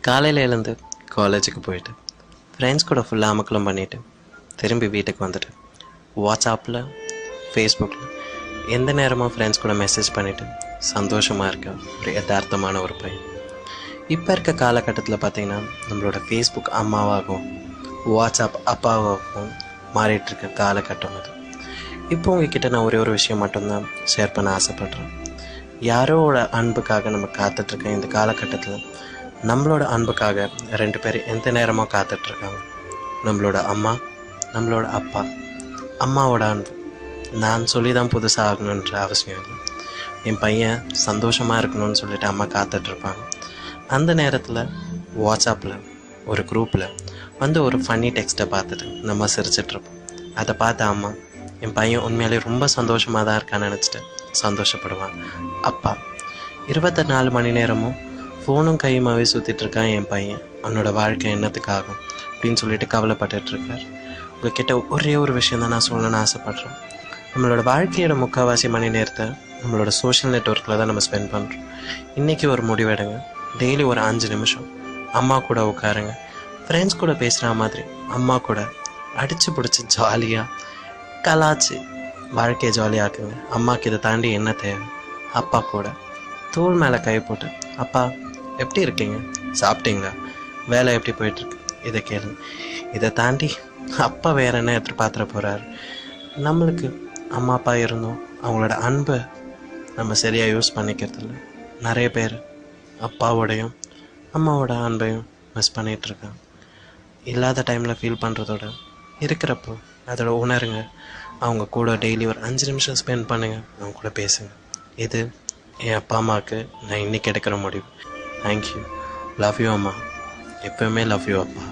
காலையில் எழுந்து காலேஜுக்கு போயிட்டு ஃப்ரெண்ட்ஸ் கூட ஃபுல்லாக அமக்கலம் பண்ணிவிட்டு திரும்பி வீட்டுக்கு வந்துட்டு வாட்ஸ்அப்பில் ஃபேஸ்புக்கில் எந்த நேரமும் ஃப்ரெண்ட்ஸ் கூட மெசேஜ் பண்ணிவிட்டு சந்தோஷமாக இருக்க ஒரு யதார்த்தமான ஒரு பையன். இப்போ இருக்க காலகட்டத்தில் பார்த்திங்கன்னா நம்மளோட ஃபேஸ்புக் அம்மாவாகவும் வாட்ஸ்அப் அப்பாவாகவும் மாறிட்டுருக்க காலகட்டம் அது. இப்போ உங்ககிட்ட நான் ஒரே ஒரு விஷயம் மட்டும்தான் ஷேர் பண்ண ஆசைப்பட்றேன். யாரோட அன்புக்காக நம்ம காத்துட்ருக்கேன் இந்த காலகட்டத்தில். நம்மளோட அன்புக்காக 2 பேர் எந்த நேரமும் காத்துட்ருக்காங்க. நம்மளோட அம்மா, நம்மளோட அப்பா. அம்மாவோட அன்பு நான் சொல்லி தான் புதுசாக ஆகணுன்ற அவசியம் இல்லை. என் பையன் சந்தோஷமாக இருக்கணும்னு சொல்லிட்டு அம்மா காத்துட்ருப்பாங்க. அந்த நேரத்தில் வாட்ஸ்அப்பில் ஒரு குரூப்பில் ஒரு ஃபன்னி டெக்ஸ்ட்டை பார்த்துட்டு நம்ம சிரிச்சிட்ருப்போம். அதை பார்த்த அம்மா என் பையன் உண்மையிலே ரொம்ப சந்தோஷமாக தான் இருக்கான்னு நினச்சிட்டு சந்தோஷப்படுவான். அப்பா 24 மணி நேரமும் ஃபோனும் கையுமாகவே சுற்றிட்டுருக்கான் என் பையன், அவனோட வாழ்க்கை என்னத்துக்காகும் அப்படின்னு சொல்லிட்டு கவலைப்பட்டுட்ருக்கார். உங்கள்கிட்ட ஒரே ஒரு விஷயம் தான் நான் சொல்லணும்னு ஆசைப்பட்றேன். நம்மளோட வாழ்க்கையோட முக்கால்வாசி மணி நேரத்தை நம்மளோட சோஷியல் நெட்வொர்க்கில் தான் நம்ம ஸ்பெண்ட் பண்ணுறோம். இன்றைக்கி ஒரு முடிவெடுங்க. டெய்லி ஒரு 5 நிமிஷம் அம்மா கூட உட்காருங்க. ஃப்ரெண்ட்ஸ் கூட பேசுகிற மாதிரி அம்மா கூட அடித்து பிடிச்சி ஜாலியாக கலாச்சி வாழ்க்கையை ஜாலியாக்குங்க. அம்மாவுக்கு இதை தாண்டி என்ன தேவை? அப்பா கூட தோள் மேலே கை போட்டு, அப்பா எப்படி இருக்கீங்க, சாப்பிட்டீங்களா, வேலை எப்படி போயிட்டுருக்கு, இதை கேளுங்க. இதை தாண்டி அப்பா வேறு என்ன எதிர்பார்த்துட போகிறாரு? நம்மளுக்கு அம்மா அப்பா இருந்தோம், அவங்களோட அன்பை நம்ம சரியாக யூஸ் பண்ணிக்கிறதில்ல. நிறைய பேர் அப்பாவோடையும் அம்மாவோட அன்பையும் மிஸ் பண்ணிகிட்ருக்காங்க. இல்லாத டைமில் ஃபீல் பண்ணுறதோட இருக்கிறப்போ அதோட உணருங்க. அவங்க கூட டெய்லி ஒரு 5 நிமிஷம் ஸ்பெண்ட் பண்ணுங்கள், அவங்க கூட பேசுங்க. இது என் அப்பா அம்மாவுக்கு நான் இன்றைக்கி எடுக்கிற முடிவு. தேங்க்யூ. லவ் யூ அம்மா. எப்போவுமே லவ் யூ அப்பா.